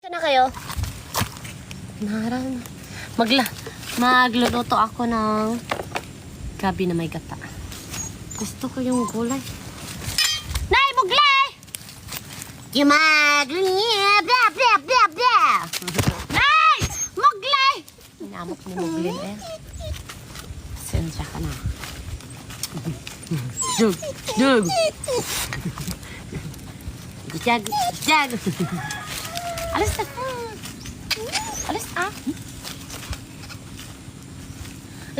Na kayo? Magluluto ako ng gabi na may gata. Gusto ko yung gulay. Nay, muglay! Yung muglay! Blah, blah, blah, blah! Nay! Muglay! Inamok ni Muglin eh. Sensya ka na. Jug! Jug! Jag! Jag! Alis na! Alis na!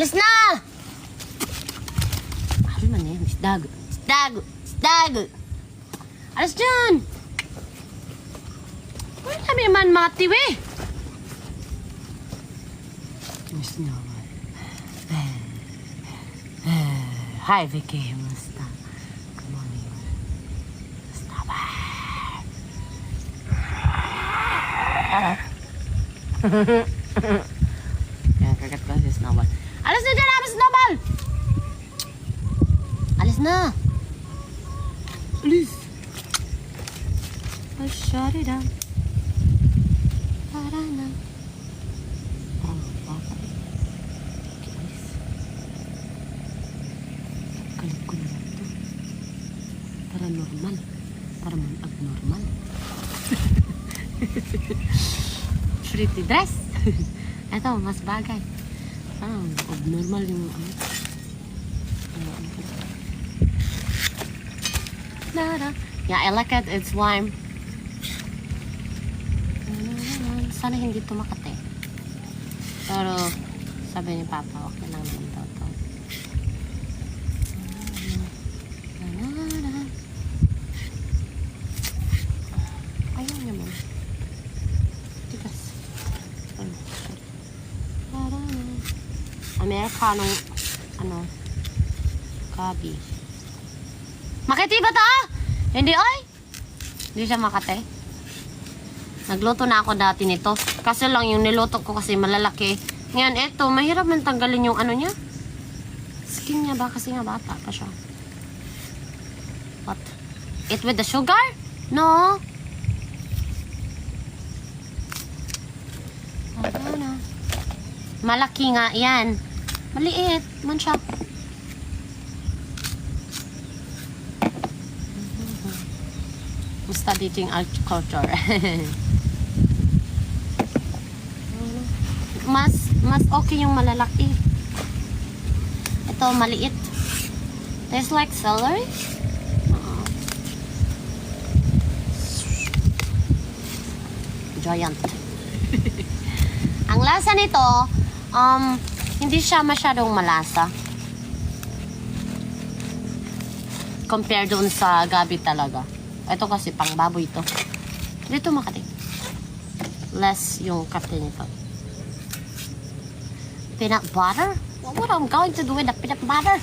Alis na! Ano man eh? Isdag! Isdag! Isdag! Alis dyan! Wala kami naman matiw eh! Alis na naman. Hi Vicky, musta? Come on here. Stop it! Kaya kagat ko si Snowball. Alis na dyan! Alis Snowball! Alis na! Alis! I'll shut it down. Para na. Parang bata eh. Okay, alis. Kalit ko naman ito. Para normal. Para abnormal. Pretty dress. Ito, mas bagay. Abnormal yung ano. Yeah, I like it. It's warm. Sana hindi ito makate. Pero, sabi ni Papa, okay lang din ito. Ayaw naman. Tigas. Amerikanong, gabi. Makati ba to? Hindi, oy! Hindi siya makate. Nagluto na ako dati nito. Kasi lang yung niluto ko kasi malalaki. Ngayon, eto, mahirap man tanggalin yung ano niya. Skin niya ba? Kasi nga bata pa siya. What? Eat with the sugar? No. Ano? Malaki nga yan. Maliit man siya. Basta dating culture. mas okay yung malalaki. Ito maliit. Tastes like celery. Giant. Ang lasa nito, hindi siya masyadong malasa. Compared doon sa gabi talaga. Ito kasi pang baboy ito. Dito makati. Less yung kate nito. Peanut butter? What am I going to do with the peanut butter?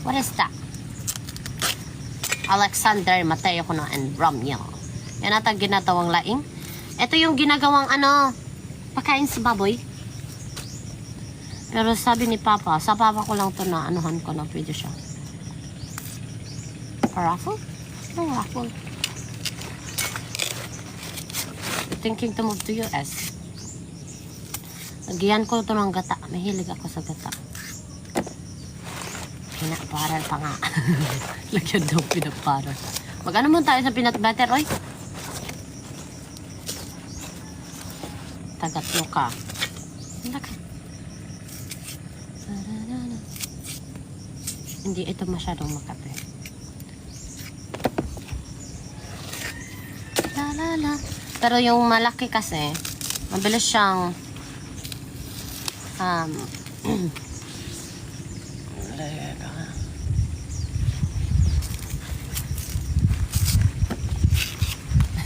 What is that? Alexander Mateo Kuno and Romeo. Yan ata ginatawang laing. Ito yung ginagawang pagkain sa baboy. Pero sabi ni Papa, sa Papa ko lang to na anuhan ko na pwede siya. Raffle? No raffle. Thinking to move to US. Nagyan ko ito ng gata. Mahilig ako sa gata. Peanut butter pa nga. Lagyan daw peanut butter. Mag-ano mo tayo sa peanut butter, oy? Tagat mo ka. Hindi ito masyadong makate. Pero yung malaki kasi, mabilis siyang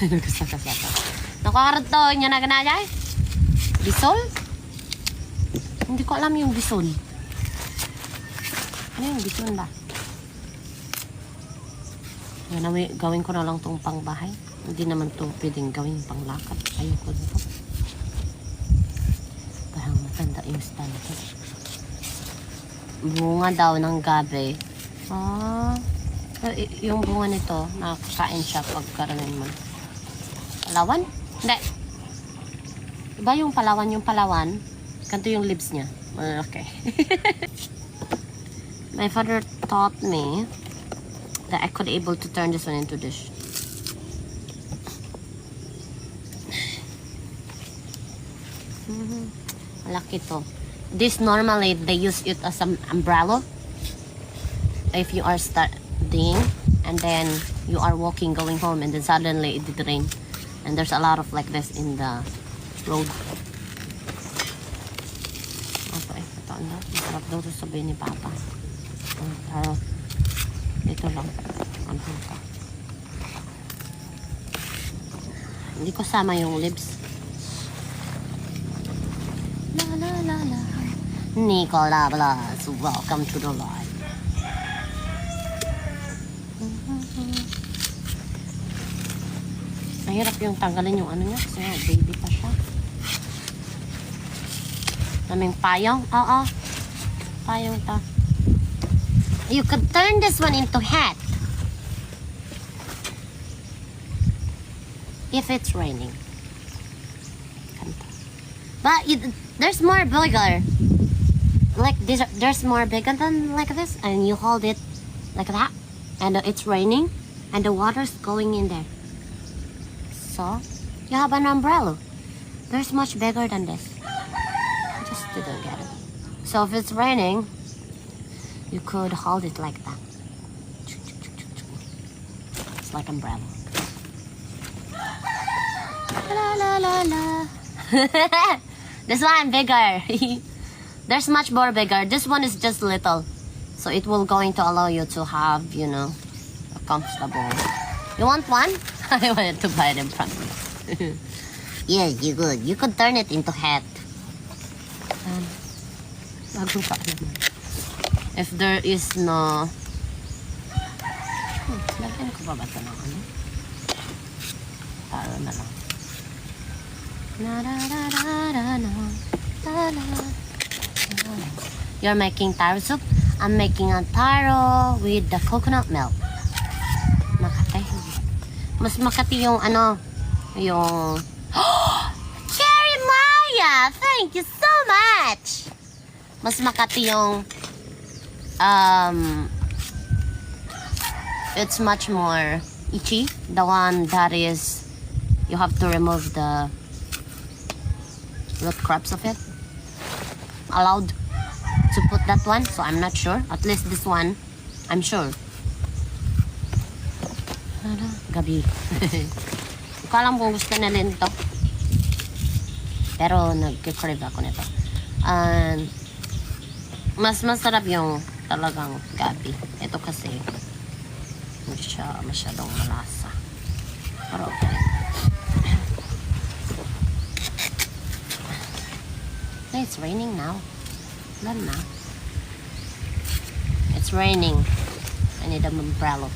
nagkasaka-saka. Nakuharad to, niya na ganaya eh. Bisol? Hindi ko alam yung bison. Ano yung bison ba? Gawin ko na lang tong pangbahay. Hindi naman to pwedeng gawin panglakad. Ayoko nito. Parang matanda yung stand ko. Bunga daw ng gabi. Yung bunga nito, nakakain siya pag karamin mo. Palawan? Hindi. Diba yung Palawan, ganito yung lips niya. Okay. My father taught me that I could able to turn this one into dish. Malaki to. This normally they use it as an umbrella. If you are studying and then you are walking going home and then suddenly it did rain. And there's a lot of like this in the road. Okay, ito na. Masarap daw ito sabihin ni Papa. Pero, ito lang. Ano ka? Hindi ko sama yung lips. La la la la. Nicola Blas, welcome to the live. Mahirap yung tanggalin yung ano niya kasi baby pa siya. Naming payong? Oo. Payong to. You could turn this one into hat. If it's raining. But there's more bigger. Like this, there's more bigger than like this. And you hold it like that. And it's raining. And the water's going in there. So, you have an umbrella. There's much bigger than this. I just didn't get it. So if it's raining, you could hold it like that. It's like umbrella. La la la la. This one bigger. There's much more bigger. This one is just little. So it will going to allow you to have, you know, a comfortable. You want one? I wanted to buy them from you. Yeah, you good. You could turn it into hat. Bago pa naman. If there is no... lagyan ko ba ito ng ano? Para na lang. You're making taro soup? I'm making a taro with the coconut milk. Makati. Mas makati yung ano, yung... Cherry Maya! Thank you so much! Mas makati yung... it's much more itchy. The one that is... You have to remove the root crops of it. Allowed to put that one, so I'm not sure. At least this one, I'm sure. Gabi. Hindi ko alam kung gusto na rin ito. Pero nag-crave ako nito. And mas masarap yung talagang gabi. Ito kasi hindi siya masyadong malasa. Pero okay. It's raining now. Not now. It's raining. I need an umbrella.